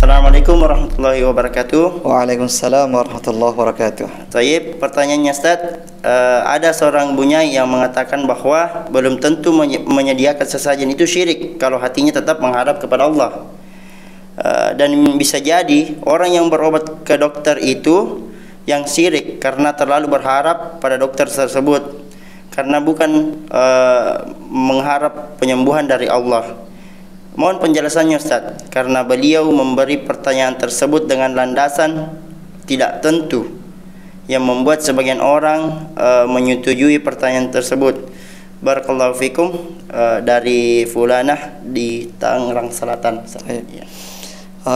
Assalamualaikum warahmatullahi wabarakatuh. Waalaikumsalam warahmatullahi wabarakatuh. Tayyib, pertanyaannya Ustaz, ada seorang bunyai yang mengatakan bahwa belum tentu menyediakan sesajen itu syirik kalau hatinya tetap menghadap kepada Allah. Dan bisa jadi orang yang berobat ke dokter itu yang syirik karena terlalu berharap pada dokter tersebut, karena bukan mengharap penyembuhan dari Allah. Mohon penjelasannya Ustaz, karena beliau memberi pertanyaan tersebut dengan landasan tidak tentu yang membuat sebagian orang menyetujui pertanyaan tersebut. Barakallahu fikum, dari Fulanah di Tangerang Selatan. Ya.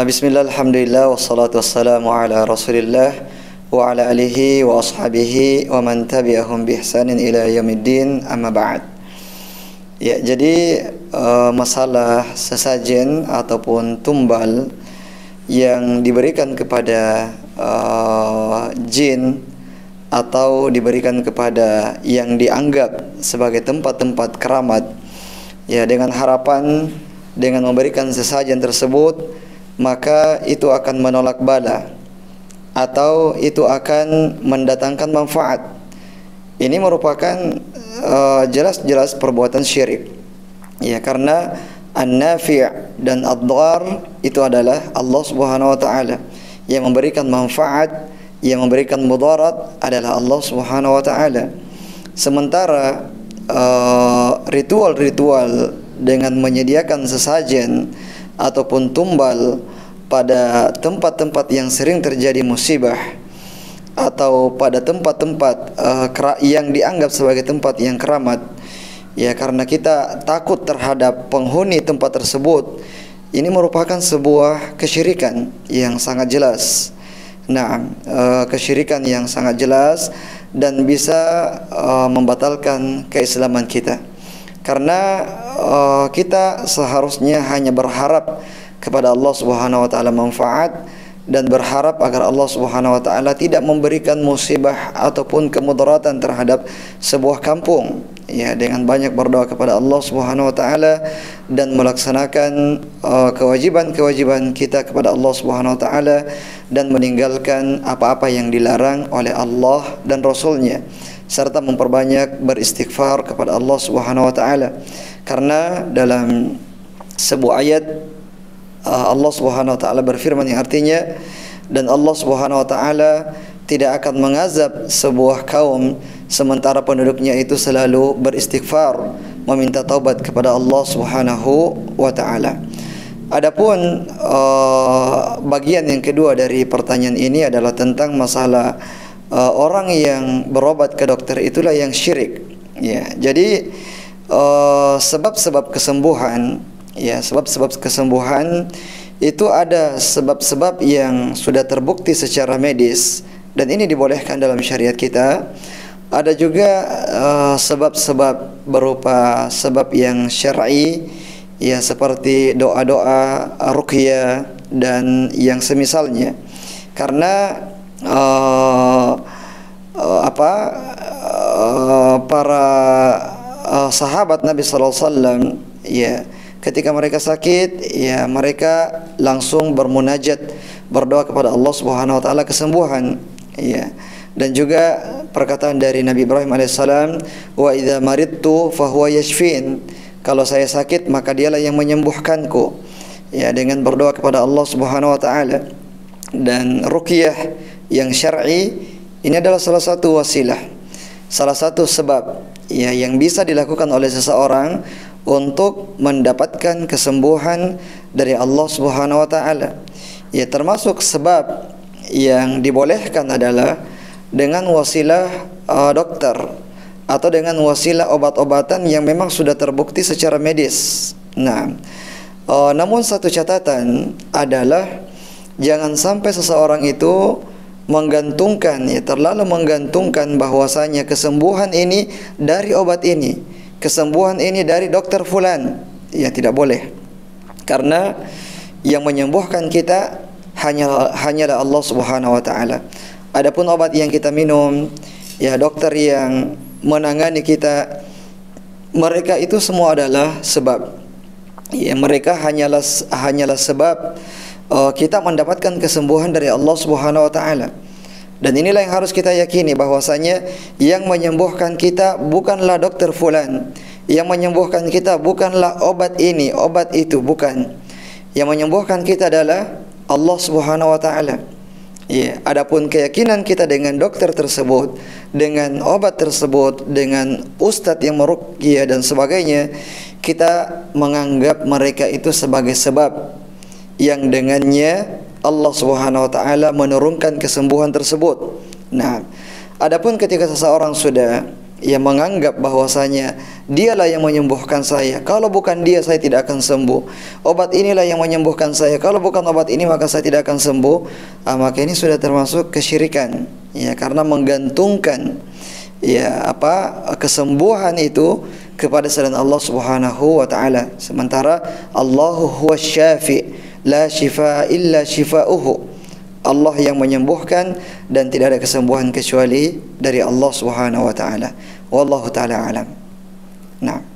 Bismillah, alhamdulillah, wassalatu wassalamu ala rasulillah wa ala alihi wa ashabihi wa man tabi'ahum bi ihsanin ila yaumiddin, amma ba'd. Ya, jadi masalah sesajen ataupun tumbal yang diberikan kepada jin atau diberikan kepada yang dianggap sebagai tempat-tempat keramat, ya, dengan harapan dengan memberikan sesajen tersebut maka itu akan menolak bala atau itu akan mendatangkan manfaat. Ini merupakan jelas-jelas perbuatan syirik, ya, karena an-nafi' dan ad-dhar itu adalah Allah Subhanahu wa taala. Yang memberikan manfaat, yang memberikan mudarat adalah Allah Subhanahu wa taala. Sementara ritual-ritual dengan menyediakan sesajen ataupun tumbal pada tempat-tempat yang sering terjadi musibah atau pada tempat-tempat yang dianggap sebagai tempat yang keramat, ya, karena kita takut terhadap penghuni tempat tersebut, ini merupakan sebuah kesyirikan yang sangat jelas. Nah, kesyirikan yang sangat jelas dan bisa membatalkan keislaman kita, karena kita seharusnya hanya berharap kepada Allah Subhanahu wa taala manfaat dan berharap agar Allah Subhanahu wa taala tidak memberikan musibah ataupun kemudaratan terhadap sebuah kampung, ya, dengan banyak berdoa kepada Allah Subhanahu wa taala dan melaksanakan kewajiban-kewajiban kita kepada Allah Subhanahu wa taala dan meninggalkan apa-apa yang dilarang oleh Allah dan Rasul-Nya, serta memperbanyak beristighfar kepada Allah Subhanahu wa taala. Karena dalam sebuah ayat Allah Subhanahu wa taala berfirman yang artinya, dan Allah Subhanahu wa taala tidak akan mengazab sebuah kaum sementara penduduknya itu selalu beristighfar, meminta taubat kepada Allah Subhanahu wa taala. Adapun bagian yang kedua dari pertanyaan ini adalah tentang masalah orang yang berobat ke dokter itulah yang syirik, ya. Jadi sebab-sebab kesembuhan, ya, sebab-sebab kesembuhan itu ada sebab-sebab yang sudah terbukti secara medis dan ini dibolehkan dalam syariat kita. Ada juga sebab-sebab berupa sebab yang syar'i, ya, seperti doa-doa, ruqyah dan yang semisalnya. Karena para sahabat Nabi sallallahu alaihi wasallam, ya, ketika mereka sakit, ya, mereka langsung bermunajat, berdoa kepada Allah Subhanahu wa taala kesembuhan, ya. Dan juga perkataan dari Nabi Ibrahim alaihissalam, wa idza maridtu fahuwa yashfin, kalau saya sakit maka dialah yang menyembuhkanku, ya, dengan berdoa kepada Allah Subhanahu wa taala. Dan ruqyah yang syar'i ini adalah salah satu wasilah, salah satu sebab, ya, yang bisa dilakukan oleh seseorang untuk mendapatkan kesembuhan dari Allah Subhanahu wa taala. Ya, termasuk sebab yang dibolehkan adalah dengan wasilah dokter atau dengan wasilah obat-obatan yang memang sudah terbukti secara medis. Nah, namun satu catatan adalah jangan sampai seseorang itu menggantungkan, ya, terlalu menggantungkan bahwasanya kesembuhan ini dari obat ini, kesembuhan ini dari dokter fulan. Ya, tidak boleh. Karena yang menyembuhkan kita hanyalah Allah Subhanahu wa taala. Adapun obat yang kita minum, ya, dokter yang menangani kita, mereka itu semua adalah sebab. Ya, mereka hanyalah sebab kita mendapatkan kesembuhan dari Allah Subhanahu wa taala. Dan inilah yang harus kita yakini, bahwasanya yang menyembuhkan kita bukanlah dokter fulan, yang menyembuhkan kita bukanlah obat ini, obat itu, bukan. Yang menyembuhkan kita adalah Allah Subhanahu wa taala. Ya, adapun keyakinan kita dengan dokter tersebut, dengan obat tersebut, dengan ustadz yang meruqyah dan sebagainya, kita menganggap mereka itu sebagai sebab yang dengannya Allah Subhanahu wa taala menurunkan kesembuhan tersebut. Nah, adapun ketika seseorang sudah menganggap bahwasanya dialah yang menyembuhkan saya, kalau bukan dia saya tidak akan sembuh. Obat inilah yang menyembuhkan saya, kalau bukan obat ini maka saya tidak akan sembuh. Maka ini sudah termasuk kesyirikan. Ya, karena menggantungkan kesembuhan itu kepada selain Allah Subhanahu wa taala. Sementara Allahu huwas syafi, la shifaa illa shifauhu. Allah yang menyembuhkan dan tidak ada kesembuhan kecuali dari Allah Subhanahu wa taala. Wallahu taala alam. Nah.